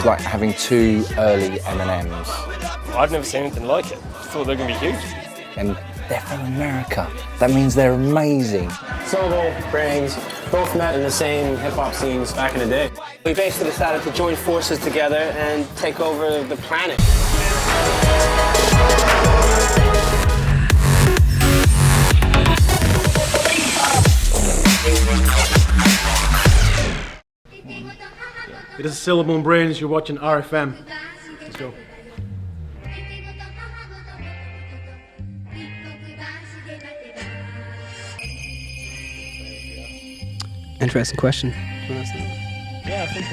was like having two early M&Ms. I've never seen anything like it. I thought they were going to be huge. And they're from America. That means they're amazing. Silibil, Brains, both met in the same hip-hop scenes back in the day. We basically decided to join forces together and take over the planet. It is Silibil N Brains, you're watching RFM. Let's go. Interesting question. Yeah, I think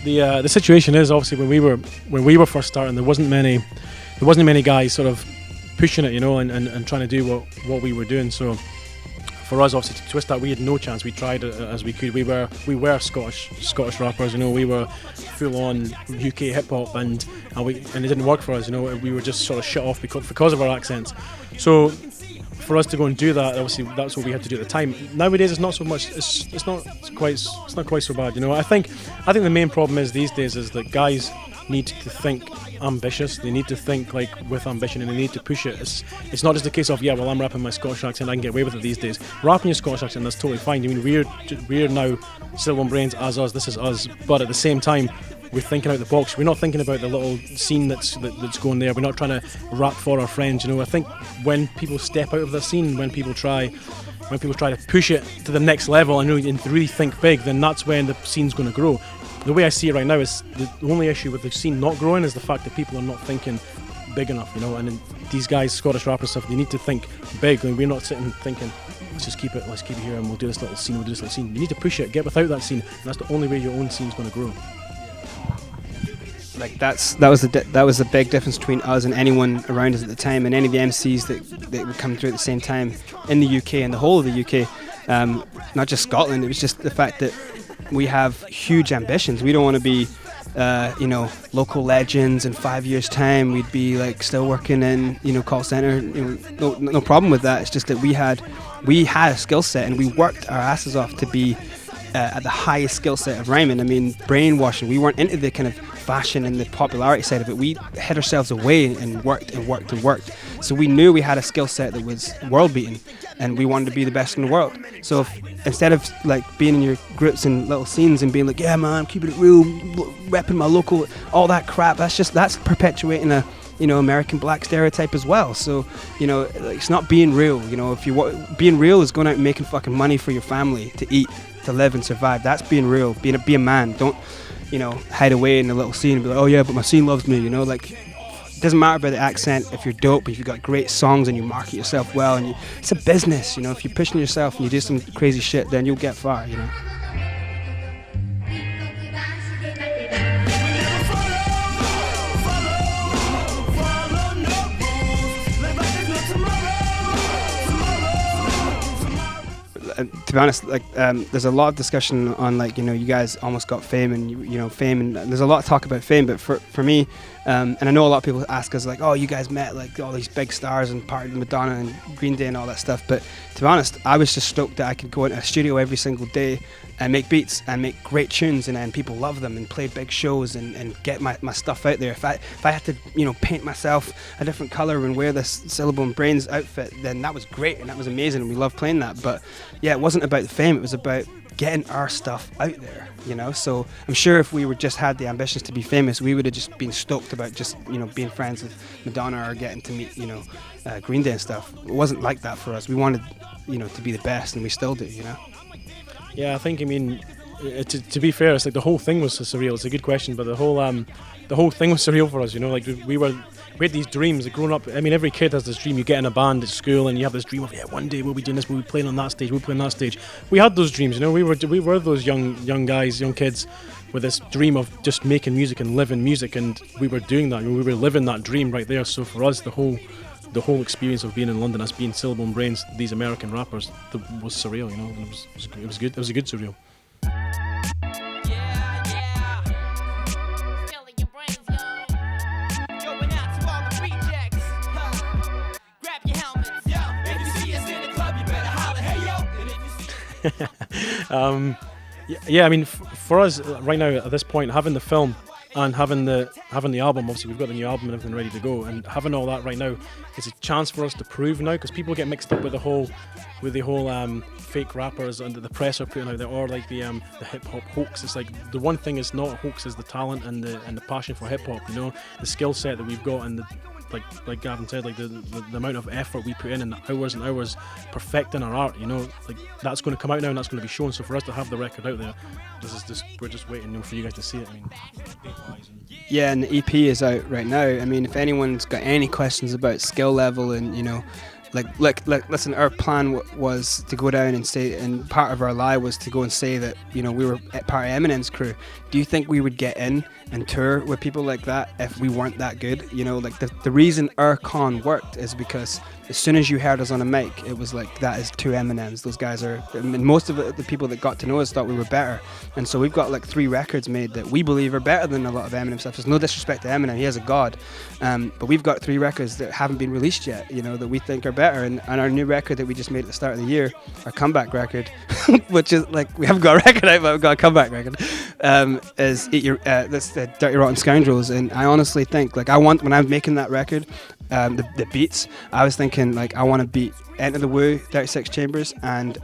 the situation is obviously when we were first starting, there wasn't many guys sort of pushing it, you know, and trying to do what we were doing. So for us, obviously, to twist that, we had no chance. We tried it as we could. We were Scottish rappers, you know. We were full on UK hip hop, and it didn't work for us, you know. We were just sort of shut off because of our accents. So for us to go and do that, obviously that's what we had to do at the time. Nowadays it's not so much. It's not quite so bad, you know. I think the main problem is these days is that guys need to think ambitious. They need to think like with ambition, and they need to push it. It's not just a case of I'm rapping my Scottish accent, I can get away with it these days. Rapping your Scottish accent, that's totally fine. I mean, we're now Silibil N Brains as us. This is us, but at the same time, we're thinking out the box. We're not thinking about the little scene that's going there. We're not trying to rap for our friends, you know. I think when people step out of the scene, when people try to push it to the next level and really think big, then that's when the scene's going to grow. The way I see it right now is the only issue with the scene not growing is the fact that people are not thinking big enough, you know. And then these guys, Scottish rappers stuff, they need to think big, and we're not sitting thinking, let's keep it here and we'll do this little scene, You need to push it, get without that scene, and that's the only way your own scene's going to grow. Like that was the big difference between us and anyone around us at the time, and any of the MCs that were coming through at the same time in the UK and the whole of the UK, not just Scotland. It was just the fact that we have huge ambitions. We don't want to be local legends in 5 years' time. We'd be like still working in call center. No problem with that. It's just that we had a skill set, and we worked our asses off to be at the highest skill set of rhyming. I mean, brainwashing. We weren't into the kind of fashion and the popularity side of it. We hid ourselves away and worked. So we knew we had a skill set that was world beating, and we wanted to be the best in the world. So instead of like being in your groups and little scenes and being like, yeah man, I'm keeping it real, repping my local, all that crap, that's perpetuating a American black stereotype as well. So it's not being real. If being real is going out and making fucking money for your family to eat, to live and survive. That's being real. Be a man. Don't hide away in a little scene and be like, oh yeah, but my scene loves me. Like, it doesn't matter about the accent. If you're dope, if you've got great songs and you market yourself well, and it's a business. If you're pushing yourself and you do some crazy shit, then you'll get far. To be honest, there's a lot of discussion on you guys almost got fame, and fame, and there's a lot of talk about fame. But for me, and I know a lot of people ask us oh, you guys met all these big stars and partied with Madonna and Green Day and all that stuff. But to be honest, I was just stoked that I could go into a studio every single day and make beats and make great tunes, and people love them, and play big shows and get my stuff out there. If I had to paint myself a different color and wear this Silibil N Brains outfit, then that was great and that was amazing, and we loved playing that. But yeah, it wasn't about the fame, it was about getting our stuff out there, so I'm sure if we were just had the ambitions to be famous, we would have just been stoked about just being friends with Madonna or getting to meet Green Day and stuff. It wasn't like that for us. We wanted to be the best, and we still do. Yeah, I think, to be fair, it's like the whole thing was surreal. It's a good question, but the whole thing was surreal for us. We had these dreams. Growing up, every kid has this dream. You get in a band at school, and you have this dream of one day we'll be doing this. We'll be playing on that stage. We'll play on that stage. We had those dreams. We were those young guys, young kids, with this dream of just making music and living music, and we were doing that. We were living that dream right there. So for us, the whole experience of being in London, as being Silibil N Brains, these American rappers, was surreal. It was good. It was a good surreal. Yeah, I mean, for us right now at this point, having the film and having the album, obviously we've got the new album and everything ready to go, and having all that right now is a chance for us to prove now, because people get mixed up with the whole fake rappers and the press are putting out there, or like the hip hop hoax. It's like the one thing is not a hoax is the talent and the passion for hip hop. You know, the skill set that we've got, and the like Gavin said, like the amount of effort we put in and the hours and hours perfecting our art, you know, like that's going to come out now and that's going to be shown. So for us to have the record out there, we're just waiting for you guys to see it. I mean, yeah, and the EP is out right now. I mean, if anyone's got any questions about skill level and, you know, like listen, our plan was to go down and say, and part of our lie was to go and say that, you know, we were part of Eminem's crew. Do you think we would get in and tour with people like that if we weren't that good? You know, like the reason our con worked is because as soon as you heard us on a mic, it was like, that is two Eminems. Those guys are, I mean, most of the people that got to know us thought we were better. And so we've got like 3 records made that we believe are better than a lot of Eminem stuff. There's no disrespect to Eminem, he is a god. But we've got 3 records that haven't been released yet, you know, that we think are better. And our new record that we just made at the start of the year, our comeback record, which is like, we haven't got a record out, but we've got a comeback record, is that's the Dirty Rotten Scoundrels. And I honestly think, like, when I was making that record, the beats, I was thinking, like, I want to beat Enter the Woo, 36 Chambers, and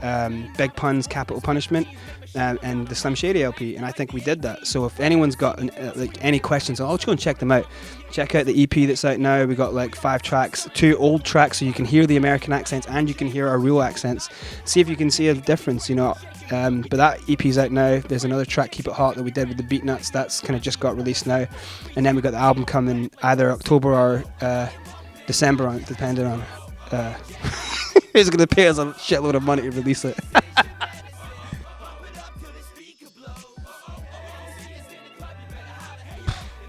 Big Pun's Capital Punishment, and the Slim Shady LP, and I think we did that. So if anyone's got like any questions, I'll go and check them out. Check out the EP that's out now. We got like 5 tracks, 2 old tracks, so you can hear the American accents and you can hear our real accents. See if you can see a difference, you know. But that EP's out now. There's another track, Keep It Hot, that we did with the Beat Nuts. That's kind of just got released now. And then we got the album coming either October or December, depending on who's going to pay us a shitload of money to release it.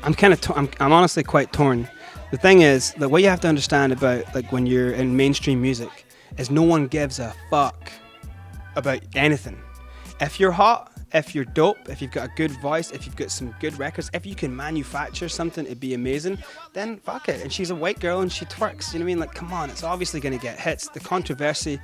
I'm honestly quite torn. The thing is that what you have to understand about, like, when you're in mainstream music is no one gives a fuck about anything. If you're hot, if you're dope, if you've got a good voice, if you've got some good records, if you can manufacture something to be amazing, then fuck it. And she's a white girl and she twerks, you know what I mean? Like, come on, it's obviously going to get hits. The controversy,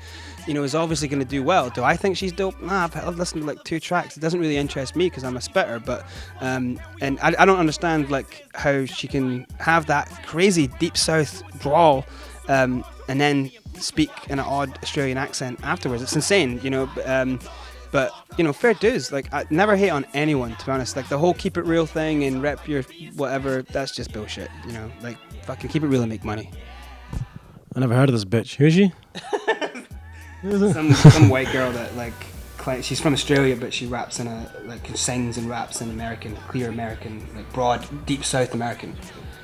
you know, is obviously going to do well. Do I think she's dope? Nah, I've listened to like 2 tracks. It doesn't really interest me because I'm a spitter, but and I don't understand, like, how she can have that crazy deep south drawl and then speak in an odd Australian accent afterwards. It's insane, you know. But, you know, fair dues. Like, I never hate on anyone, to be honest. Like, the whole keep it real thing and rep your whatever, that's just bullshit, you know. Like, fucking keep it real and make money. I never heard of this bitch. Who is she? some white girl that, like, she's from Australia, but she raps in sings and raps in American, clear American, like, broad, deep South American.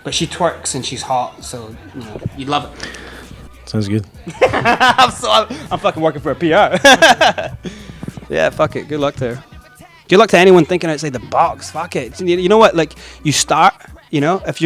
But she twerks and she's hot, so, you know, you'd love it. Sounds good. I'm fucking working for a PR. Yeah, fuck it. Good luck to her. Good luck to anyone thinking outside the box. Fuck it. You know what? Like, you start, you know, if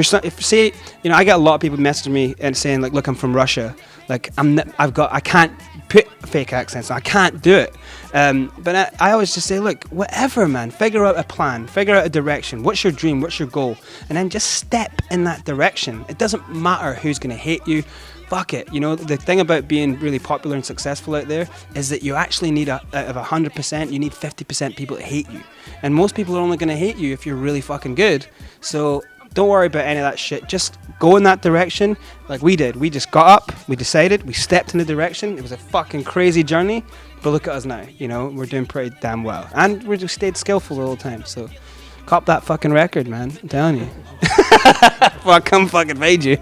say, you know, I get a lot of people messaging me and saying, like, look, I'm from Russia. Like, I can't put fake accents. I can't do it. But I always just say, look, whatever, man. Figure out a plan. Figure out a direction. What's your dream? What's your goal? And then just step in that direction. It doesn't matter who's going to hate you. Fuck it. You know, the thing about being really popular and successful out there is that you actually need, out of 100%, you need 50% people to hate you. And most people are only going to hate you if you're really fucking good. So don't worry about any of that shit. Just go in that direction like we did. We just got up, we decided, we stepped in the direction. It was a fucking crazy journey. But look at us now. You know, we're doing pretty damn well. And we just stayed skillful the whole time. So cop that fucking record, man. I'm telling you. Before I come fucking raid you.